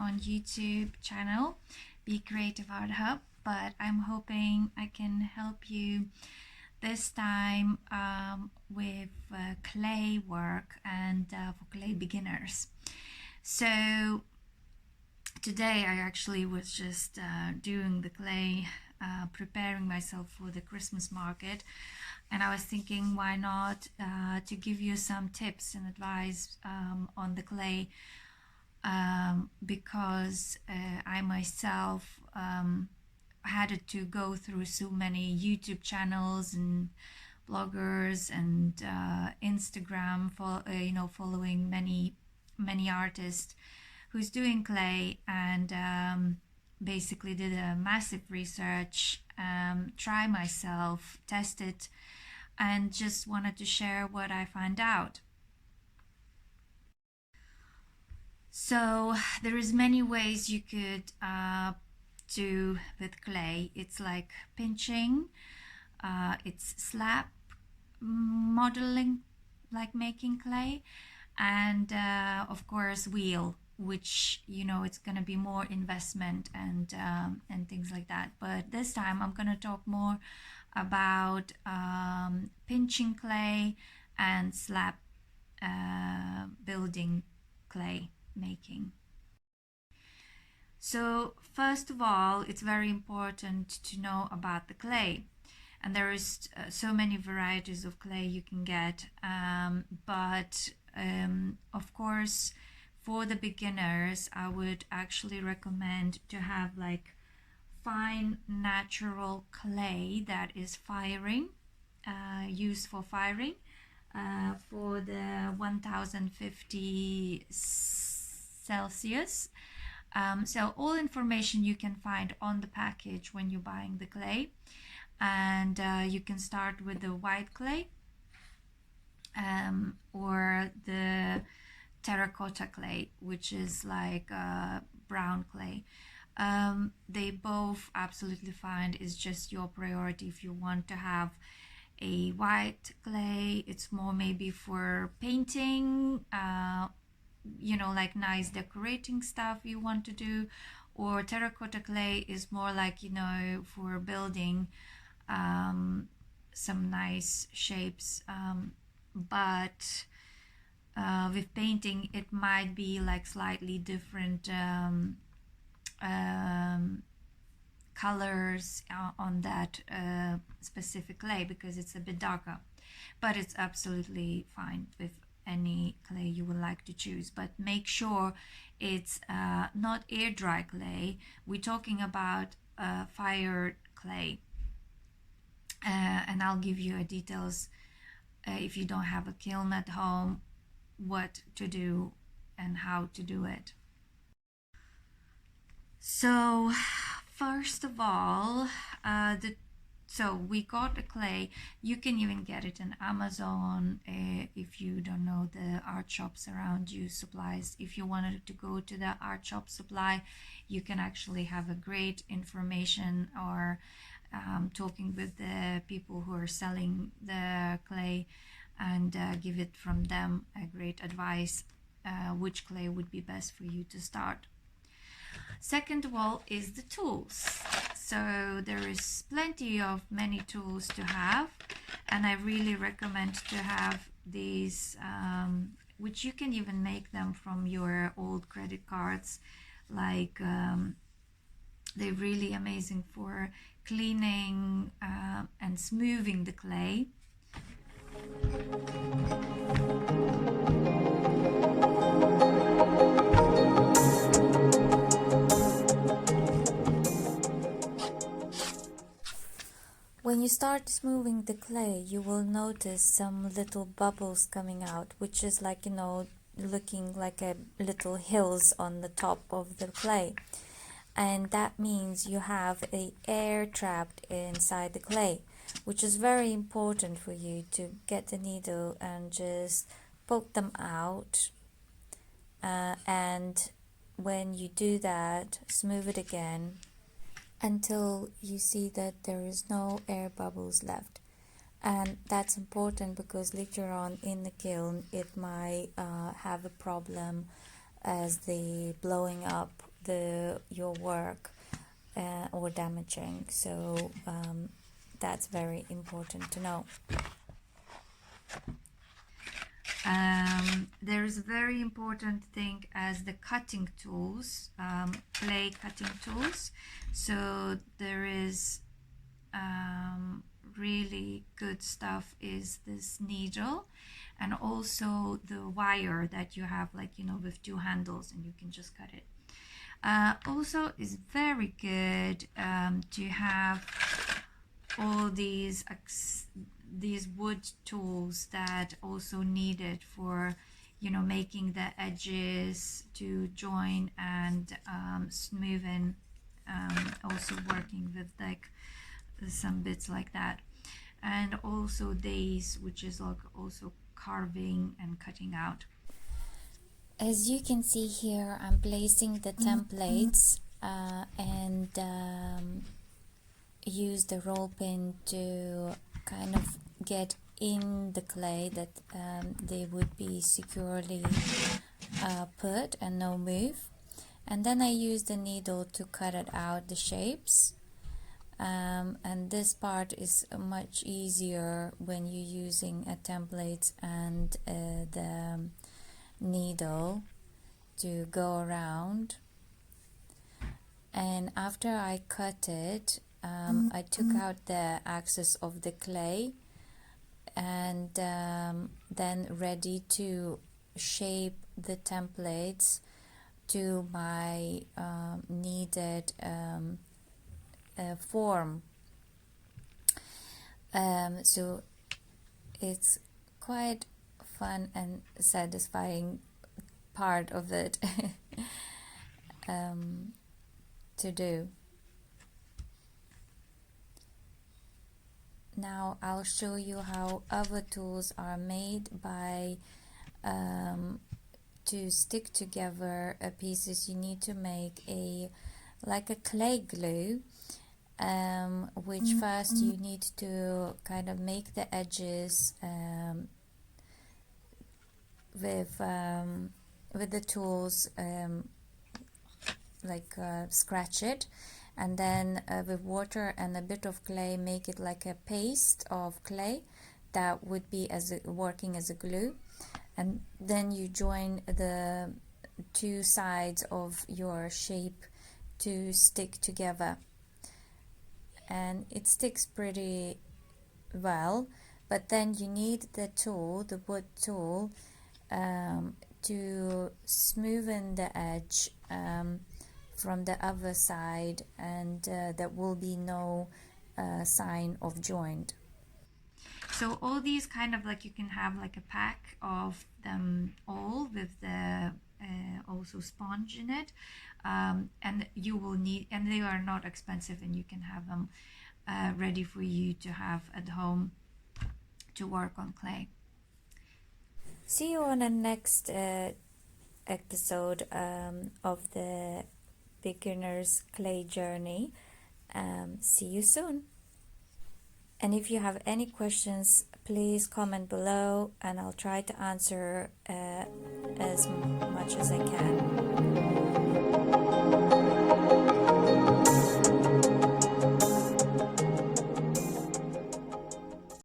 on YouTube channel, Be Creative Art Hub, but I'm hoping I can help you this time with clay work and for clay beginners. So today I actually was just doing the clay, preparing myself for the Christmas market, and I was thinking why not to give you some tips and advice on the clay, because I myself had to go through so many YouTube channels and bloggers and Instagram for following many artists who's doing clay, and basically did a massive research, try myself, test it, and just wanted to share what I found out. So there is many ways you could do with clay. It's like pinching, it's slab modeling, like making clay, and of course wheel, which it's going to be more investment and things like that. But this time I'm going to talk more about pinching clay and slab building clay making. So first of all, it's very important to know about the clay, and there is so many varieties of clay you can get, but of course for the beginners I would actually recommend to have like fine natural clay that is firing, used for firing, for the 1050 Celsius. So all information you can find on the package when you're buying the clay, and you can start with the white clay or the terracotta clay, which is like brown clay. They both absolutely fine. It's just your priority. If you want to have a white clay, it's more maybe for painting, like nice decorating stuff you want to do, or terracotta clay is more like for building some nice shapes, but with painting it might be like slightly different colors on that specific clay because it's a bit darker, but it's absolutely fine with any clay you would like to choose. But make sure it's not air dry clay. We're talking about fire clay, and I'll give you details if you don't have a kiln at home, what to do and how to do it. So first of all, so we got a clay. You can even get it in Amazon if you don't know the art shops around you, supplies. If you wanted to go to the art shop supply, you can actually have a great information, or talking with the people who are selling the clay, and give it from them a great advice which clay would be best for you to start. Second of all is the tools. So there is plenty of many tools to have, and I really recommend to have these, which you can even make them from your old credit cards. Like they're really amazing for cleaning and smoothing the clay. When you start smoothing the clay, you will notice some little bubbles coming out, which is like, looking like a little hills on the top of the clay. And that means you have a air trapped inside the clay, which is very important for you to get the needle and just poke them out. And when you do that, smooth it again until you see that there is no air bubbles left. And that's important because later on in the kiln it might have a problem as the blowing up your work or damaging. So that's very important to know. There's a very important thing as the cutting tools, clay cutting tools. So there is really good stuff is this needle, and also the wire that you have, like, you know, with two handles, and you can just cut it. Also is very good to have all these wood tools that also needed for, you know, making the edges to join and smoothing, also working with like some bits like that, and also these, which is like also carving and cutting out. As you can see here, I'm placing the templates and use the roll pin to kind of get in the clay, that they would be securely put and no move. And then I use the needle to cut it out, the shapes. And this part is much easier when you're using a template and the needle to go around. And after I cut it, I took out the excess of the clay, and then ready to shape the templates to my needed form. So it's quite fun and satisfying part of it to do. Now I'll show you how other tools are made by to stick together pieces. You need to make like a clay glue, which first you need to kind of make the edges with the tools, like scratch it, and then with water and a bit of clay make it like a paste of clay that would be working as a glue. And then you join the two sides of your shape to stick together, and it sticks pretty well. But then you need the tool, the wood tool, to smoothen the edge from the other side, and there will be no sign of joint. So all these kind of like, you can have like a pack of them all with the also sponge in it, and you will need, and they are not expensive, and you can have them ready for you to have at home to work on clay. See you on the next episode of the beginner's clay journey. See you soon. And if you have any questions, please comment below, and I'll try to answer as much as I can.